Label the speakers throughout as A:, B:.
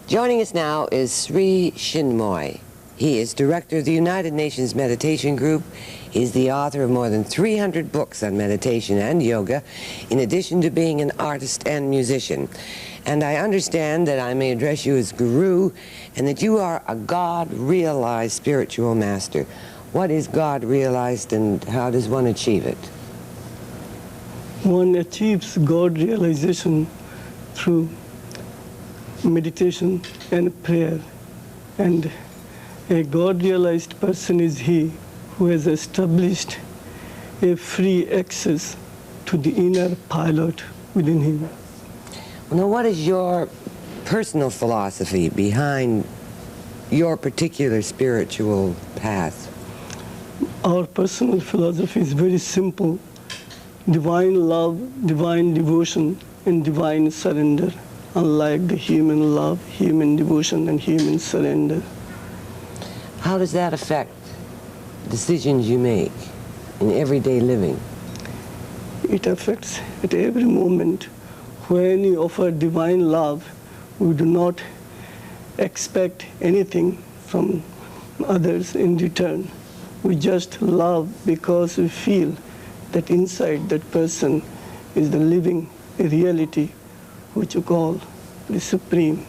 A: Joining us now is Shri Чинмой. He is director of the United Nations Meditation Group. He's the author of more than 300 books on meditation and yoga, in addition to being an artist and musician. And I understand that I may address you as Guru, and that you are a God-realized spiritual master. What is God-realized, and how does one achieve it?
B: One achieves God realization through meditation and prayer. And a God-realized person is he who has established a free access to the inner pilot within him.
A: Now, what is your personal philosophy behind your particular spiritual path?
B: Our personal philosophy is very simple: divine love, divine devotion, and divine surrender, unlike the human love, human devotion, and human surrender.
A: How does that affect decisions you make in everyday living?
B: It affects at every moment. When you offer divine love, we do not expect anything from others in return. We just love because we feel that inside that person is the living reality, which you call the Supreme.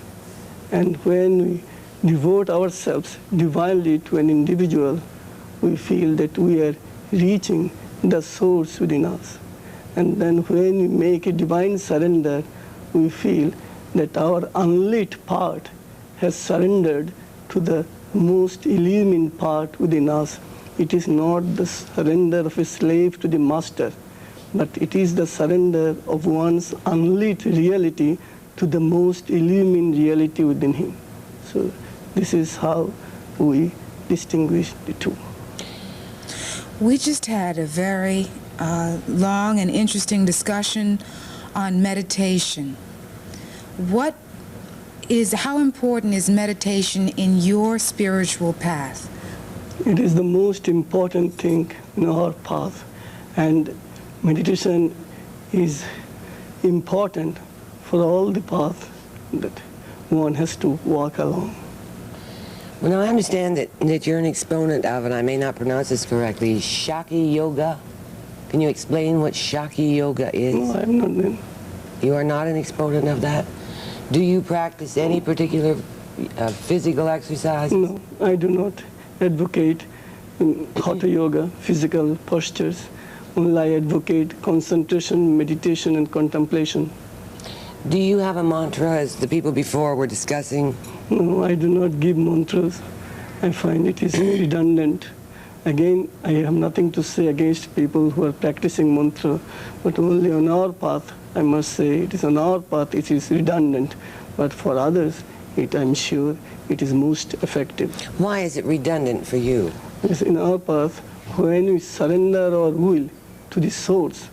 B: And when we devote ourselves divinely to an individual, we feel that we are reaching the source within us. And then when we make a divine surrender, we feel that our unlit part has surrendered to the most illumined part within us. It is not the surrender of a slave to the master, but it is the surrender of one's unlit reality to the most illumined reality within him. So this is how we distinguish the two.
C: We just had a very long and interesting discussion on meditation. How important is meditation in your spiritual path?
B: It is the most important thing in our path, and meditation is important for all the path that one has to walk along.
A: Well, now I understand that you're an exponent of, and I may not pronounce this correctly, Shakti Yoga. Can you explain what Shakti Yoga is?
B: No, I'm not.
A: You are not an exponent of that? Do you practice any particular physical exercise?
B: No, I do not advocate hatha yoga, physical postures. Only I advocate concentration, meditation, and contemplation.
A: Do you have a mantra, as the people before were discussing?
B: No, I do not give mantras. I find it is redundant. Again, I have nothing to say against people who are practicing mantra, but only on our path, I must say, it is on our path, it is redundant. But for others, I'm sure it is most effective.
A: Why is it redundant for you?
B: Because in our path, when we surrender our will to the source,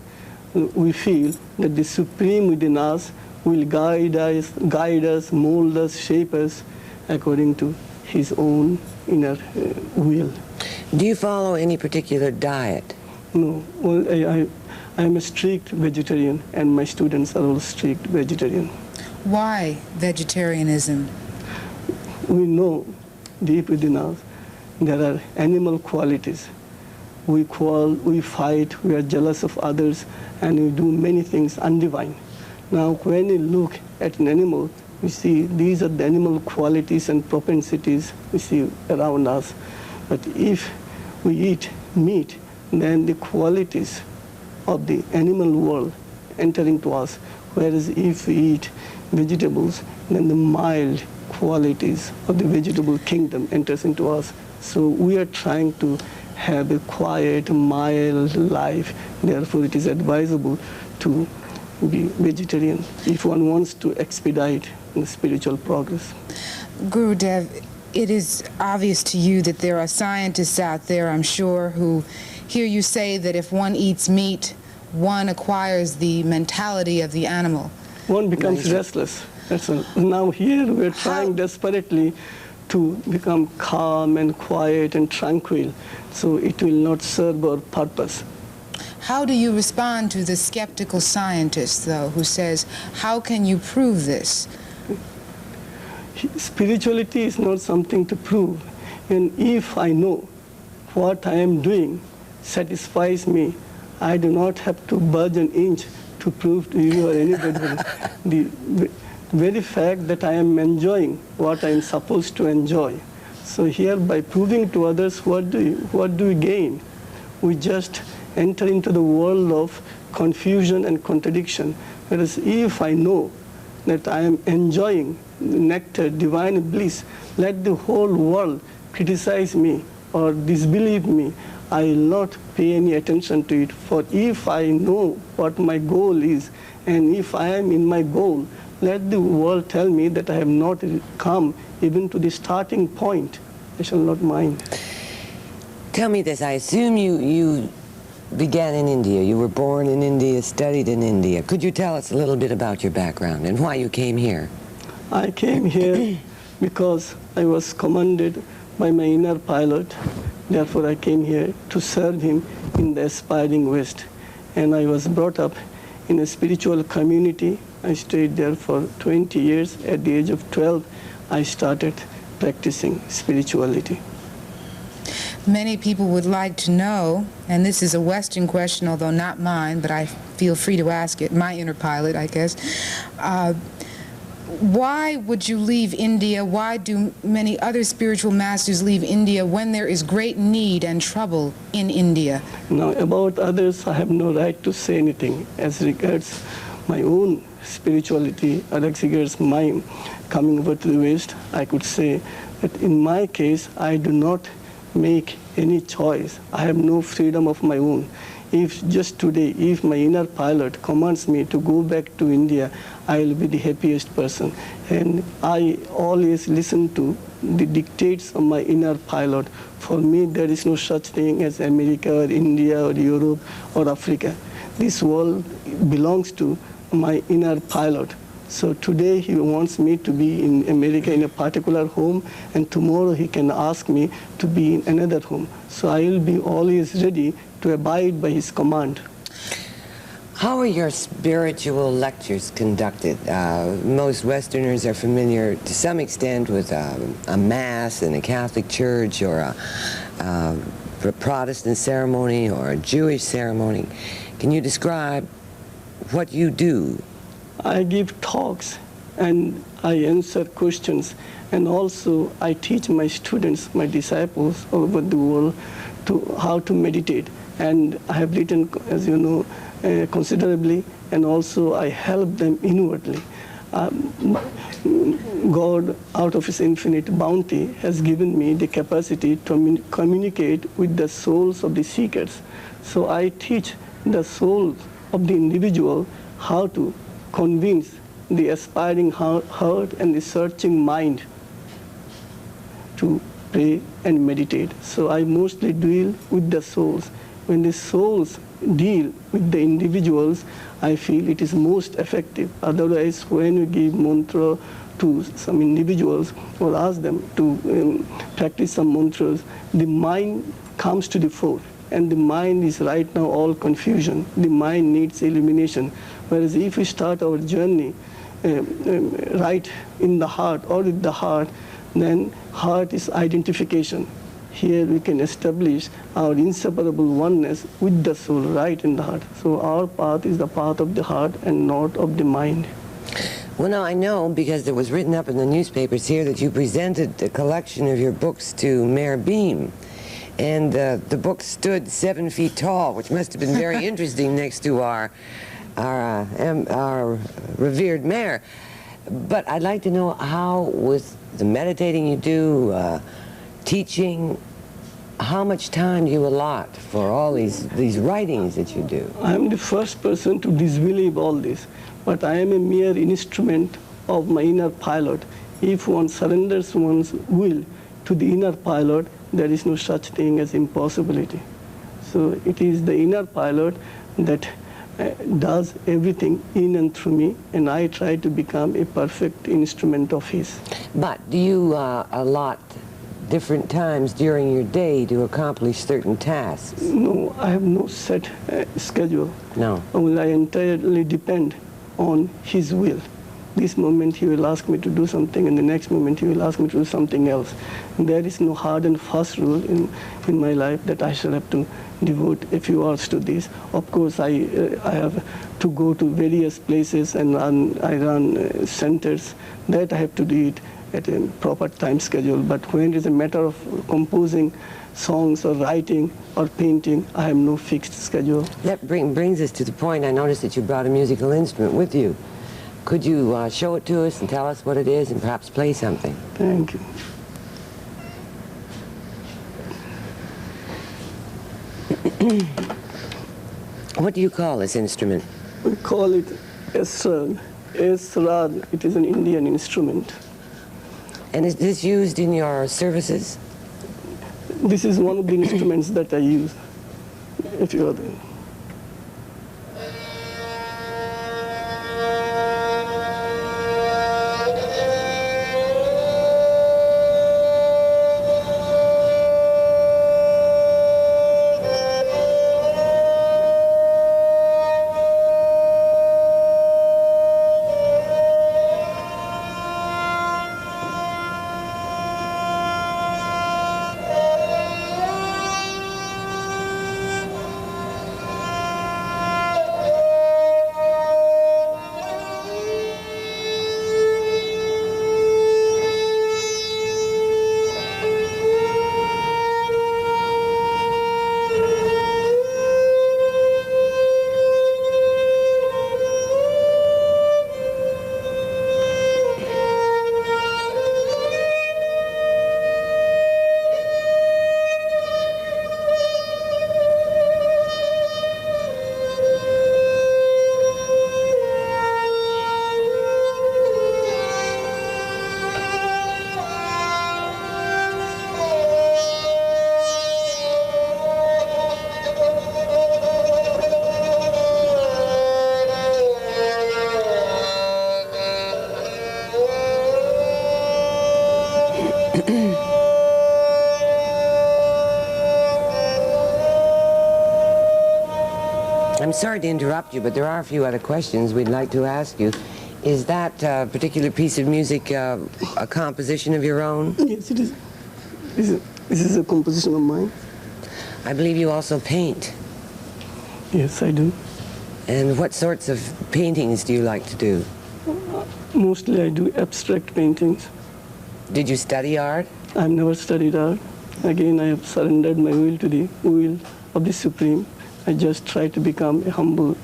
B: we feel that the Supreme within us will guide us, mold us, shape us according to his own inner will.
A: Do you follow any particular diet?
B: No, well, I am a strict vegetarian, and my students are all strict vegetarian.
C: Why vegetarianism?
B: We know deep within us there are animal qualities. We quarrel, we fight, we are jealous of others, and we do many things undivine. Now, when we look at an animal, we see these are the animal qualities and propensities we see around us. But if we eat meat, then the qualities of the animal world enter into us. Whereas if we eat vegetables, then the mild qualities of the vegetable kingdom enters into us. So we are trying to have a quiet, mild life. Therefore, it is advisable to be vegetarian if one wants to expedite the spiritual progress.
C: Gurudev, it is obvious to you that there are scientists out there, I'm sure, who hear you say that if one eats meat, one acquires the mentality of the animal.
B: One becomes restless. That's all. Now here we're trying desperately to become calm and quiet and tranquil, so it will not serve our purpose.
C: How do you respond to the skeptical scientist, though, who says, how can you prove this?
B: Spirituality is not something to prove. And if I know what I am doing satisfies me, I do not have to budge an inch to prove to you or anybody. The very fact that I am enjoying what I am supposed to enjoy. So here, by proving to others, what do we gain? We just enter into the world of confusion and contradiction. Whereas if I know that I am enjoying nectar, divine bliss, let the whole world criticize me or disbelieve me, I will not pay any attention to it. For if I know what my goal is, and if I am in my goal, let the world tell me that I have not come even to the starting point. I shall not mind.
A: Tell me this, I assume you began in India. You were born in India, studied in India. Could you tell us a little bit about your background and why you came here?
B: I came here because I was commanded by my inner pilot. Therefore, I came here to serve him in the aspiring West. And I was brought up in a spiritual community. I stayed there for 20 years. At the age of 12, I started practicing spirituality.
C: Many people would like to know, and this is a Western question, although not mine, but I feel free to ask it, my inner pilot, I guess. Why would you leave India? Why do many other spiritual masters leave India when there is great need and trouble in India?
B: Now, about others, I have no right to say anything. As regards my own spirituality, as regards my coming over to the West, I could say that in my case, I do not make any choice. I have no freedom of my own. If just today, if my inner pilot commands me to go back to India, I will be the happiest person. And I always listen to the dictates of my inner pilot. For me, there is no such thing as America or India or Europe or Africa. This world belongs to my inner pilot. So today he wants me to be in America in a particular home, and tomorrow he can ask me to be in another home. So I will be always ready to abide by his command.
A: How are your spiritual lectures conducted? Most Westerners are familiar to some extent with a Mass in a Catholic church or a Protestant ceremony or a Jewish ceremony. Can you describe what you do?
B: I give talks and I answer questions, and also I teach my students, my disciples over the world, how to meditate. And I have written, as you know, considerably, and also I help them inwardly. God, out of his infinite bounty, has given me the capacity to communicate with the souls of the seekers. So I teach the souls of the individual how to convince the aspiring heart and the searching mind to pray and meditate. So I mostly deal with the souls. When the souls deal with the individuals, I feel it is most effective. Otherwise, when you give mantra to some individuals or ask them to practice some mantras, the mind comes to the fore. And the mind is right now all confusion. The mind needs illumination. Whereas if we start our journey right in the heart or with the heart, then heart is identification. Here we can establish our inseparable oneness with the soul right in the heart. So our path is the path of the heart and not of the mind.
A: Well, now I know, because it was written up in the newspapers here, that you presented a collection of your books to Mayor Beam. And the book stood 7 feet tall, which must have been very interesting next to our revered mayor. But I'd like to know how, with the meditating you do, teaching, how much time do you allot for all these writings that you do?
B: I am the first person to disbelieve all this, but I am a mere instrument of my inner pilot. If one surrenders one's will to the inner pilot, there is no such thing as impossibility. So it is the inner pilot that does everything in and through me, and I try to become a perfect instrument of his.
A: But do you allot different times during your day to accomplish certain tasks?
B: No, I have no set schedule.
A: No.
B: I entirely depend on his will. This moment he will ask me to do something, and the next moment he will ask me to do something else. And there is no hard and fast rule in my life that I shall have to devote a few hours to this. Of course, I have to go to various places and I run centers. That I have to do it at a proper time schedule. But when it is a matter of composing songs or writing or painting, I have no fixed schedule.
A: That brings us to the point. I noticed that you brought a musical instrument with you. Could you show it to us and tell us what it is and perhaps play something?
B: Thank you.
A: What do you call this instrument?
B: We call it estrad. Estrad, it is an Indian instrument.
A: And is this used in your services?
B: This is one of the instruments that I use. If you are there.
A: I'm sorry to interrupt you, but there are a few other questions we'd like to ask you. Is that particular piece of music a composition of your own?
B: Yes, it is. This is a composition of mine.
A: I believe you also paint.
B: Yes, I do.
A: And what sorts of paintings do you like to do?
B: Mostly I do abstract paintings.
A: Did you study art?
B: I've never studied art. Again, I have surrendered my will to the will of the Supreme. I just try to become a humble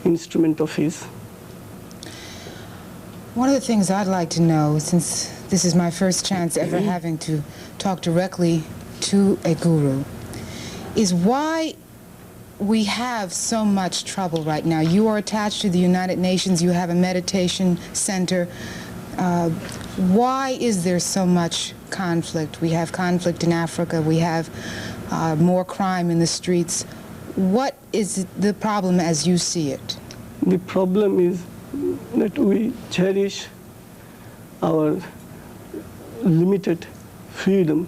B: instrument of His.
C: One of the things I'd like to know, since this is my first chance ever having to talk directly to a guru, is why we have so much trouble right now. You are attached to the United Nations. You have a meditation center. Why is there so much conflict? We have conflict in Africa. We have more crime in the streets. What is the problem as you see it?
B: The problem is that we cherish our limited freedom.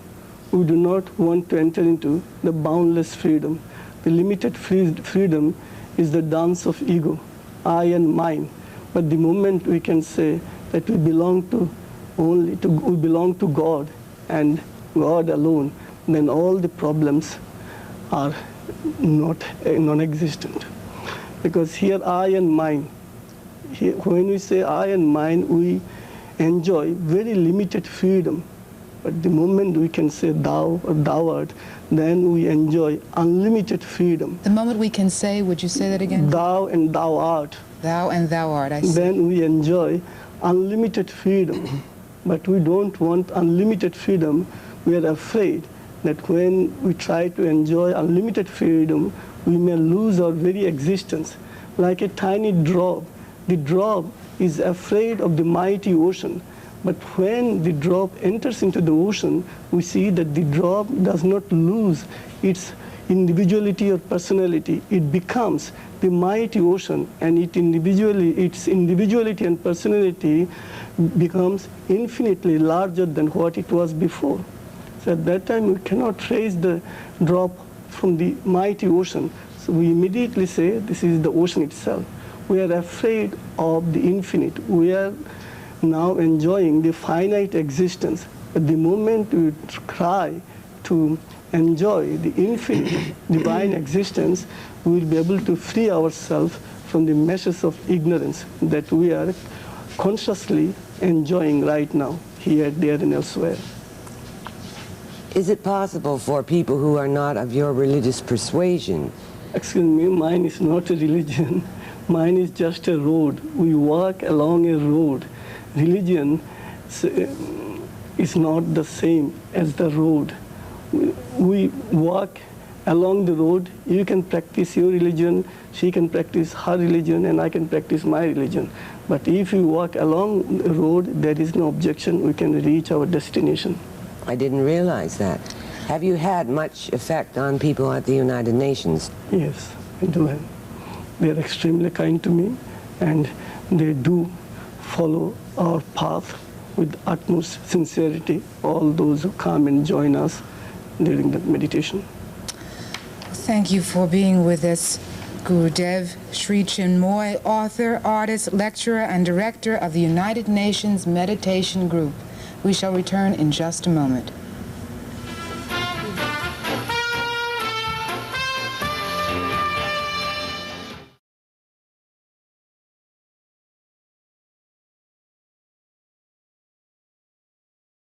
B: We do not want to enter into the boundless freedom. The limited freedom is the dance of ego, I and mine. But the moment we can say that we belong to we belong to God and God alone, then all the problems are non-existent. Because here I and mine, when we say I and mine, we enjoy very limited freedom. But the moment we can say thou or thou art, then we enjoy unlimited freedom.
C: The moment we can say, would you say that again?
B: Thou and thou art.
C: Thou and thou art, I see.
B: Then we enjoy unlimited freedom. But we don't want unlimited freedom. We are afraid that when we try to enjoy unlimited freedom, we may lose our very existence. Like a tiny drop, the drop is afraid of the mighty ocean. But when the drop enters into the ocean, we see that the drop does not lose its individuality or personality. It becomes the mighty ocean, and its individuality and personality becomes infinitely larger than what it was before. So at that time, we cannot trace the drop from the mighty ocean. So we immediately say this is the ocean itself. We are afraid of the infinite. We are now enjoying the finite existence. But the moment we try to enjoy the infinite divine existence, we will be able to free ourselves from the meshes of ignorance that we are consciously enjoying right now, here, there, and elsewhere.
A: Is it possible for people who are not of your religious persuasion?
B: Excuse me, mine is not a religion. Mine is just a road. We walk along a road. Religion is not the same as the road. We walk along the road. You can practice your religion, she can practice her religion, and I can practice my religion. But if we walk along the road, there is no objection. We can reach our destination.
A: I didn't realize that. Have you had much effect on people at the United Nations?
B: Yes, I do have. They are extremely kind to me, and they do follow our path with utmost sincerity, all those who come and join us during the meditation.
C: Thank you for being with us, Gurudev Shri Чинмой, author, artist, lecturer, and director of the United Nations Meditation Group. We shall return in just a moment.